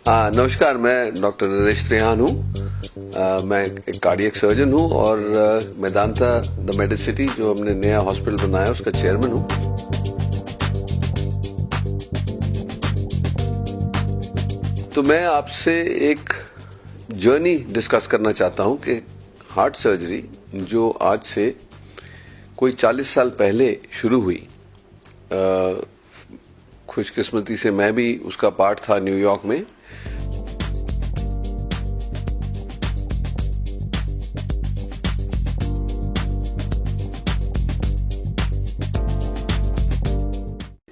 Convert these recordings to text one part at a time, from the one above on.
नमस्कार, मैं डॉक्टर नरेश त्रेहान हूँ। मैं एक कार्डियक सर्जन हूँ और मेदांता द मेडिसिटी जो हमने नया हॉस्पिटल बनाया उसका चेयरमैन हूँ। तो मैं आपसे एक जर्नी डिस्कस करना चाहता हूँ कि हार्ट सर्जरी जो आज से कोई 40 साल पहले शुरू हुई, खुशकिस्मती से मैं भी उसका पार्ट था न्यूयॉर्क में।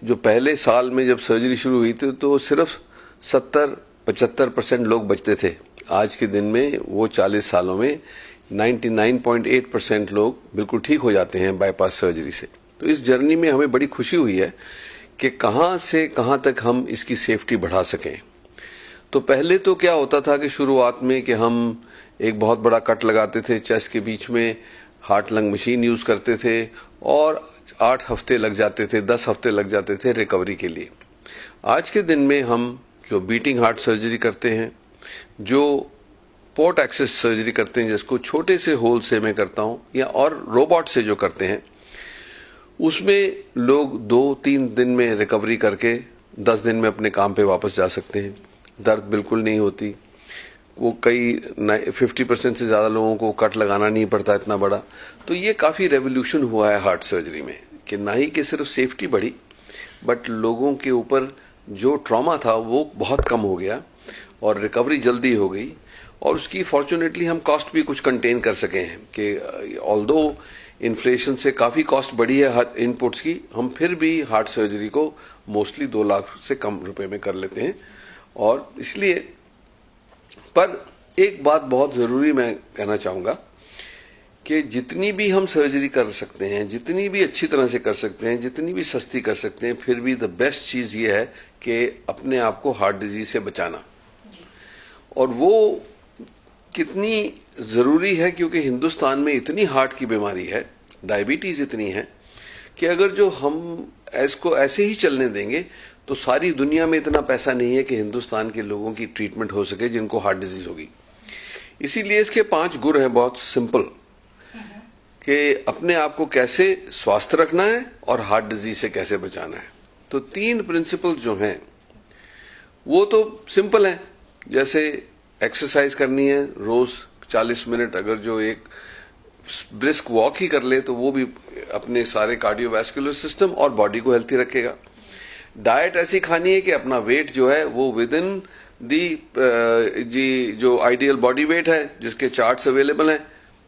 जो पहले साल में जब सर्जरी शुरू हुई थी तो सिर्फ 70-75% लोग बचते थे। आज के दिन में वो 40 सालों में 99.8% लोग बिल्कुल ठीक हो जाते हैं बाईपास सर्जरी से। तो इस जर्नी में हमें बड़ी खुशी हुई है कि कहां से कहां तक हम इसकी सेफ्टी बढ़ा सकें। तो पहले तो क्या होता था कि शुरुआत में कि हम एक बहुत बड़ा कट लगाते थे चेस्ट के बीच में, हार्ट लंग मशीन यूज करते थे और 8 हफ्ते लग जाते थे, 10 हफ्ते लग जाते थे रिकवरी के लिए। आज के दिन में हम जो बीटिंग हार्ट सर्जरी करते हैं, जो पोर्ट एक्सेस सर्जरी करते हैं जिसको छोटे से होल से मैं करता हूं, या और रोबोट से जो करते हैं, उसमें लोग 2-3 दिन में रिकवरी करके 10 दिन में अपने काम पे वापस जा सकते हैं। दर्द बिल्कुल नहीं होती। वो कई 50% से ज्यादा लोगों को कट लगाना नहीं पड़ता इतना बड़ा। तो ये काफी रेवोल्यूशन हुआ है हार्ट सर्जरी में कि ना ही कि सिर्फ सेफ्टी बढ़ी, बट लोगों के ऊपर जो ट्रॉमा था वो बहुत कम हो गया और रिकवरी जल्दी हो गई। और उसकी फॉर्चुनेटली हम कॉस्ट भी कुछ कंटेन कर सके हैं कि ऑल्दो इन्फ्लेशन से काफी कॉस्ट बढ़ी है हर इनपुट्स की, हम फिर भी हार्ट सर्जरी को मोस्टली 2 लाख से कम रुपए में कर लेते हैं। और इसलिए पर एक बात बहुत जरूरी मैं कहना चाहूंगा कि जितनी भी हम सर्जरी कर सकते हैं, जितनी भी अच्छी तरह से कर सकते हैं, जितनी भी सस्ती कर सकते हैं, फिर भी द बेस्ट चीज ये है कि अपने आप को हार्ट डिजीज से बचाना। और वो कितनी जरूरी है क्योंकि हिंदुस्तान में इतनी हार्ट की बीमारी है, डायबिटीज इतनी है कि अगर जो हम इसको ऐसे ही चलने देंगे तो सारी दुनिया में इतना पैसा नहीं है कि हिंदुस्तान के लोगों की ट्रीटमेंट हो सके जिनको हार्ट डिजीज होगी। इसीलिए इसके 5 गुर हैं बहुत सिंपल कि अपने आप को कैसे स्वस्थ रखना है और हार्ट डिजीज से कैसे बचाना है। तो 3 प्रिंसिपल जो हैं वो तो सिंपल हैं, जैसे एक्सरसाइज करनी है रोज 40 मिनट, अगर जो एक ब्रिस्क वॉक ही कर ले तो वो भी अपने सारे कार्डियोवैस्कुलर सिस्टम और बॉडी को हेल्थी रखेगा। डाइट ऐसी खानी है कि अपना वेट जो है वो विद इन दी जो आइडियल बॉडी वेट है जिसके चार्ट्स अवेलेबल हैं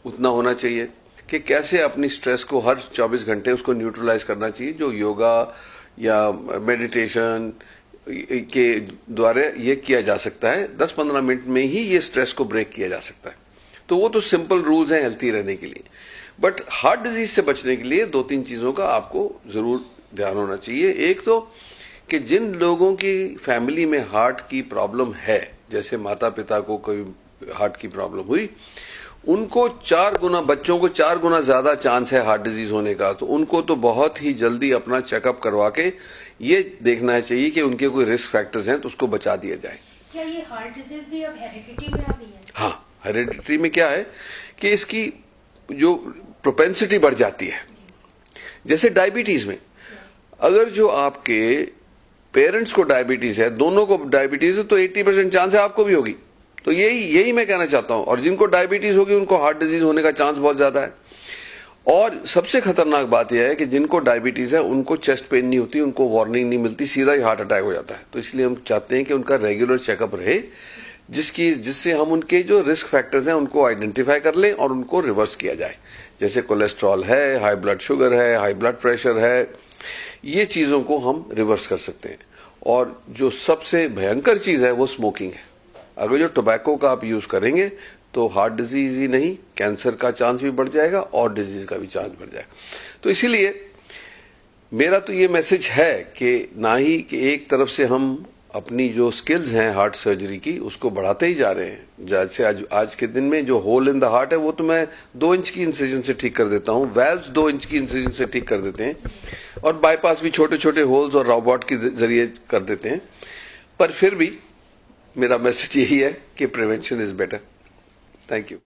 उतना होना चाहिए। कि कैसे अपनी स्ट्रेस को हर 24 घंटे उसको न्यूट्रलाइज करना चाहिए, जो योगा या मेडिटेशन के द्वारा ये किया जा सकता है। 10-15 मिनट में ही ये स्ट्रेस को ब्रेक किया जा सकता है। तो वो तो सिंपल रूल्स हैं हेल्थी रहने के लिए। बट हार्ट डिजीज से बचने के लिए 2-3 चीजों का आपको जरूर ध्यान होना चाहिए। एक तो कि जिन लोगों की फैमिली में हार्ट की प्रॉब्लम है, जैसे माता पिता को कोई हार्ट की प्रॉब्लम हुई, उनको 4 गुना, बच्चों को 4 गुना ज्यादा चांस है हार्ट डिजीज होने का। तो उनको तो बहुत ही जल्दी अपना चेकअप करवा के ये देखना चाहिए कि उनके कोई रिस्क फैक्टर्स हैं तो उसको बचा दिया जाए। क्या ये हार्ट डिजीज भी अब हेरिडिटी में आ गई है? हाँ, हेरिडिटी में क्या है कि इसकी जो प्रोपेंसिटी बढ़ जाती है। जैसे डायबिटीज में, अगर जो आपके पेरेंट्स को डायबिटीज है, दोनों को डायबिटीज है, तो 80% चांस है आपको भी होगी। तो यही मैं कहना चाहता हूं। और जिनको डायबिटीज होगी उनको हार्ट डिजीज होने का चांस बहुत ज्यादा है। और सबसे खतरनाक बात यह है कि जिनको डायबिटीज है उनको चेस्ट पेन नहीं होती, उनको वार्निंग नहीं मिलती, सीधा ही हार्ट अटैक हो जाता है। तो इसलिए हम चाहते हैं कि उनका रेगुलर चेकअप रहे, जिससे हम उनके जो रिस्क फैक्टर्स हैं उनको आइडेंटिफाई कर लें और उनको रिवर्स किया जाए। जैसे कोलेस्ट्रॉल है, हाई ब्लड शुगर है, हाई ब्लड प्रेशर है, ये चीजों को हम रिवर्स कर सकते हैं। और जो सबसे भयंकर चीज है वो स्मोकिंग है। अगर जो टोबैको का आप यूज करेंगे तो हार्ट डिजीज ही नहीं, कैंसर का चांस भी बढ़ जाएगा और डिजीज का भी चांस बढ़ जाएगा। तो इसीलिए मेरा तो ये मैसेज है कि ना ही कि एक तरफ से हम अपनी जो स्किल्स हैं हार्ट सर्जरी की उसको बढ़ाते ही जा रहे हैं। जैसे आज के दिन में जो होल इन द हार्ट है वो तो मैं 2 इंच की इंसिजन से ठीक कर देता हूं, वैल्व्स 2 इंच की इंसिजन से ठीक कर देते हैं, और बाईपास भी छोटे छोटे होल्स और रोबोट के जरिए कर देते हैं। पर फिर भी मेरा मैसेज यही है कि prevention is better. Thank you.